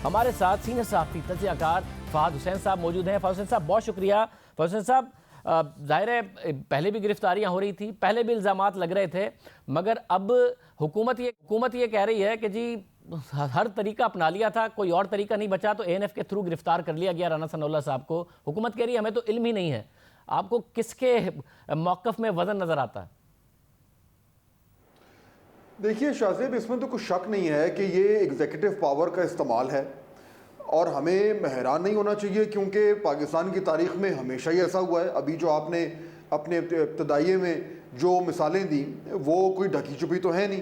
ہمارے ساتھ سینئر صحافی تجزیہ کار فہد حسین صاحب موجود ہیں۔ فہد حسین صاحب بہت شکریہ۔ فہد حسین صاحب، ظاہر ہے پہلے بھی گرفتاریاں ہو رہی تھی، پہلے بھی الزامات لگ رہے تھے، مگر اب حکومت یہ کہہ رہی ہے کہ جی ہر طریقہ اپنا لیا تھا، کوئی اور طریقہ نہیں بچا تو ANF کے تھرو گرفتار کر لیا گیا رانا ثناءاللہ صاحب کو۔ حکومت کہہ رہی ہے ہمیں تو علم ہی نہیں ہے۔ آپ کو کس کے موقف میں وزن نظر آتا ہے؟ دیکھیے شاہ زیب، اس میں تو کچھ شک نہیں ہے کہ یہ ایگزیکٹو پاور کا استعمال ہے، اور ہمیں حیران نہیں ہونا چاہیے کیونکہ پاکستان کی تاریخ میں ہمیشہ ہی ایسا ہوا ہے۔ ابھی جو آپ نے اپنے ابتدائیے میں جو مثالیں دیں وہ کوئی ڈھکی چھپی تو ہے نہیں،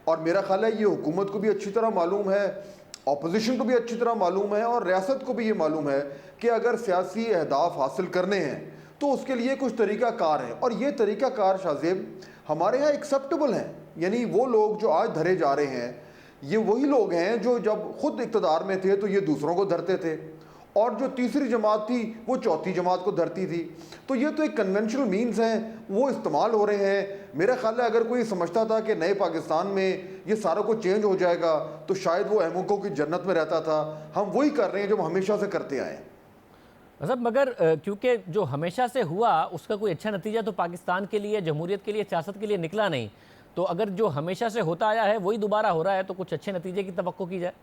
اور میرا خیال ہے یہ حکومت کو بھی اچھی طرح معلوم ہے، اپوزیشن کو بھی اچھی طرح معلوم ہے، اور ریاست کو بھی یہ معلوم ہے کہ اگر سیاسی اہداف حاصل کرنے ہیں تو اس کے لیے کچھ طریقہ کار ہے، اور یہ طریقہ کار شاہ زیب ہمارے ہاں ایکسیپٹیبل ہیں۔ یعنی وہ لوگ جو آج دھرے جا رہے ہیں یہ وہی لوگ ہیں جو جب خود اقتدار میں تھے تو یہ دوسروں کو دھرتے تھے، اور جو تیسری جماعت تھی وہ چوتھی جماعت کو دھرتی تھی۔ تو یہ تو ایک کنونشنل مینز ہیں، وہ استعمال ہو رہے ہیں۔ میرا خیال ہے اگر کوئی سمجھتا تھا کہ نئے پاکستان میں یہ سارا کچھ چینج ہو جائے گا تو شاید وہ احمقوں کی جنت میں رہتا تھا۔ ہم وہی کر رہے ہیں جو ہم ہمیشہ سے کرتے آئے ہیں۔ مگر کیونکہ جو ہمیشہ سے ہوا اس کا کوئی اچھا نتیجہ تو پاکستان کے لیے، جمہوریت کے لیے، سیاست کے لیے نکلا نہیں، تو اگر جو ہمیشہ سے ہوتا آیا ہے وہی دوبارہ ہو رہا ہے تو کچھ اچھے نتیجے کی توقع کی جائے؟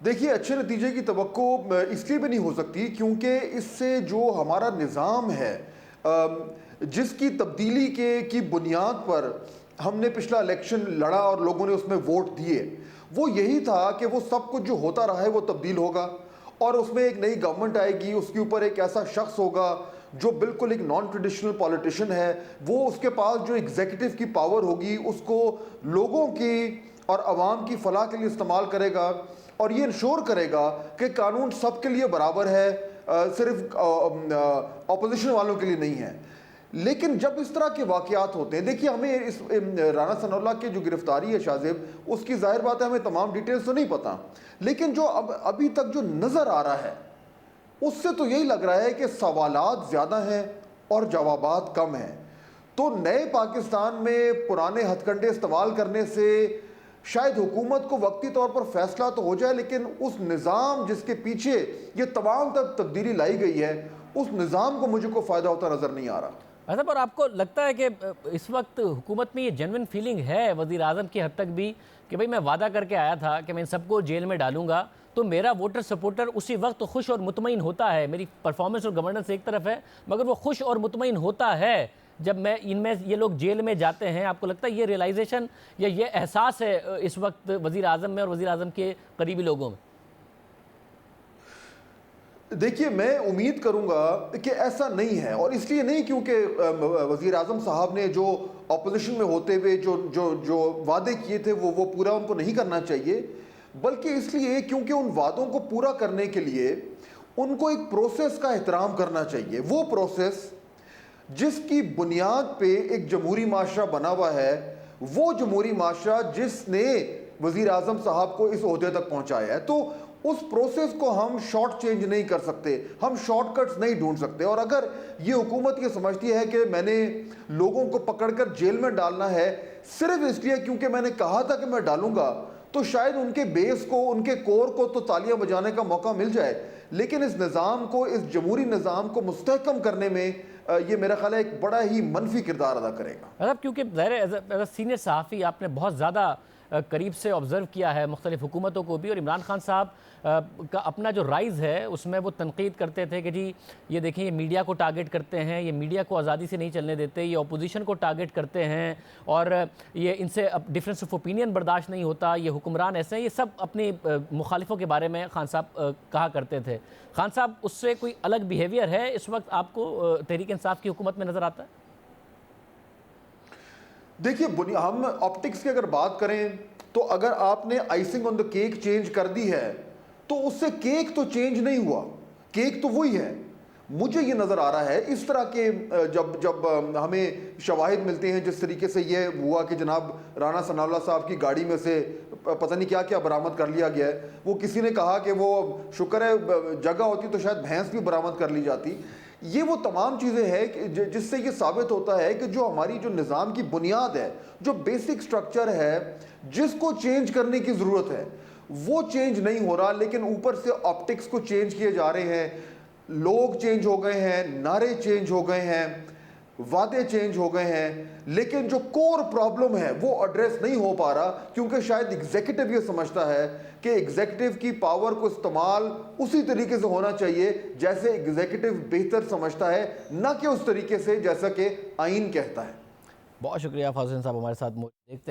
دیکھیے اچھے نتیجے کی توقع اس لیے بھی نہیں ہو سکتی کیونکہ اس سے جو ہمارا نظام ہے، جس کی تبدیلی کی بنیاد پر ہم نے پچھلا الیکشن لڑا اور لوگوں نے اس میں ووٹ دیے، وہ یہی تھا کہ وہ سب کچھ جو ہوتا رہا ہے وہ تبدیل ہوگا، اور اس میں ایک نئی گورنمنٹ آئے گی، اس کے اوپر ایک ایسا شخص ہوگا جو بالکل ایک نان ٹریڈیشنل پولیٹیشین ہے، وہ اس کے پاس جو ایگزیکٹو کی پاور ہوگی اس کو لوگوں کی اور عوام کی فلاح کے لیے استعمال کرے گا، اور یہ انشور کرے گا کہ قانون سب کے لیے برابر ہے، صرف اپوزیشن والوں کے لیے نہیں ہے۔ لیکن جب اس طرح کے واقعات ہوتے ہیں، دیکھیے ہمیں اس رانا ثناءاللہ کی جو گرفتاری ہے شاہ زیب، اس کی ظاہر بات ہے ہمیں تمام ڈیٹیلز تو نہیں پتہ، لیکن جو ابھی تک جو نظر آ رہا ہے اس سے تو یہی لگ رہا ہے کہ سوالات زیادہ ہیں اور جوابات کم ہیں۔ تو نئے پاکستان میں پرانے ہتھ کنڈے استعمال کرنے سے شاید حکومت کو وقتی طور پر فیصلہ تو ہو جائے، لیکن اس نظام جس کے پیچھے یہ تمام تک تبدیلی لائی گئی ہے اس نظام کو مجھے کوئی فائدہ ہوتا نظر نہیں آ رہا۔ اور آپ کو لگتا ہے کہ اس وقت حکومت میں یہ جینوئن فیلنگ ہے وزیر اعظم کی حد تک بھی کہ بھئی میں وعدہ کر کے آیا تھا کہ میں ان سب کو جیل میں ڈالوں گا تو میرا ووٹر سپورٹر اسی وقت خوش اور مطمئن ہوتا ہے، میری پرفارمنس اور گورننس ایک طرف ہے مگر وہ خوش اور مطمئن ہوتا ہے جب میں ان میں یہ لوگ جیل میں جاتے ہیں؟ آپ کو لگتا ہے یہ ریلائزیشن یا یہ احساس ہے اس وقت وزیر اعظم میں اور وزیر اعظم کے قریبی لوگوں میں؟ دیکھیے میں امید کروں گا کہ ایسا نہیں ہے، اور اس لیے نہیں کیونکہ وزیر اعظم صاحب نے جو اپوزیشن میں ہوتے ہوئے جو وعدے کیے تھے وہ پورا ان کو نہیں کرنا چاہیے، بلکہ اس لیے کیونکہ ان وعدوں کو پورا کرنے کے لیے ان کو ایک پروسیس کا احترام کرنا چاہیے۔ وہ پروسیس جس کی بنیاد پہ ایک جمہوری معاشرہ بنا ہوا ہے، وہ جمہوری معاشرہ جس نے وزیر اعظم صاحب کو اس عہدے تک پہنچایا ہے، تو اس پروسیس کو ہم شارٹ چینج نہیں کر سکتے، ہم شارٹ کٹس نہیں ڈھونڈ سکتے۔ اور اگر یہ حکومت یہ سمجھتی ہے کہ میں نے لوگوں کو پکڑ کر جیل میں ڈالنا ہے صرف اس لیے کیونکہ میں نے کہا تھا کہ میں ڈالوں گا، تو شاید ان کے بیس کو، ان کے کور کو تو تالیاں بجانے کا موقع مل جائے، لیکن اس نظام کو، اس جمہوری نظام کو مستحکم کرنے میں یہ میرا خیال ہے ایک بڑا ہی منفی کردار ادا کرے گا۔ کیونکہ ظاہر ہے سینئر صحافی آپ نے بہت زیادہ قریب سے آبزرو کیا ہے مختلف حکومتوں کو بھی، اور عمران خان صاحب کا اپنا جو رائز ہے اس میں وہ تنقید کرتے تھے کہ جی یہ دیکھیں یہ میڈیا کو ٹارگٹ کرتے ہیں، یہ میڈیا کو آزادی سے نہیں چلنے دیتے، یہ اپوزیشن کو ٹارگٹ کرتے ہیں، اور یہ ان سے ڈفرینس آف اوپینین برداشت نہیں ہوتا، یہ حکمران ایسے ہیں، یہ سب اپنی مخالفوں کے بارے میں خان صاحب کہا کرتے تھے۔ خان صاحب اس سے کوئی الگ بیہیویئر ہے اس وقت آپ کو تحریک انصاف کی حکومت میں نظر آتا ہے؟ دیکھیے ہم آپٹکس کی اگر بات کریں تو اگر آپ نے آئسنگ آن دا کیک چینج کر دی ہے تو اس سے کیک تو چینج نہیں ہوا، کیک تو وہی ہے۔ مجھے یہ نظر آ رہا ہے اس طرح کے جب ہمیں شواہد ملتے ہیں، جس طریقے سے یہ ہوا کہ جناب رانا ثناءاللہ صاحب کی گاڑی میں سے پتہ نہیں کیا کیا برآمد کر لیا گیا ہے، وہ کسی نے کہا کہ وہ شکر ہے جگہ ہوتی تو شاید بھینس بھی برآمد کر لی جاتی۔ یہ وہ تمام چیزیں ہیں جس سے یہ ثابت ہوتا ہے کہ جو ہماری جو نظام کی بنیاد ہے، جو بیسک سٹرکچر ہے، جس کو چینج کرنے کی ضرورت ہے، وہ چینج نہیں ہو رہا، لیکن اوپر سے آپٹکس کو چینج کیے جا رہے ہیں، لوگ چینج ہو گئے ہیں، نعرے چینج ہو گئے ہیں، وعدے چینج ہو گئے ہیں، لیکن جو کور پرابلم ہے وہ ایڈریس نہیں ہو پا رہا، کیونکہ شاید ایگزیکٹو یہ سمجھتا ہے کہ ایگزیکٹو کی پاور کو استعمال اسی طریقے سے ہونا چاہیے جیسے ایگزیکٹو بہتر سمجھتا ہے، نہ کہ اس طریقے سے جیسا کہ آئین کہتا ہے۔ بہت شکریہ فاضل صاحب ہمارے ساتھ موجود، دیکھتے ہیں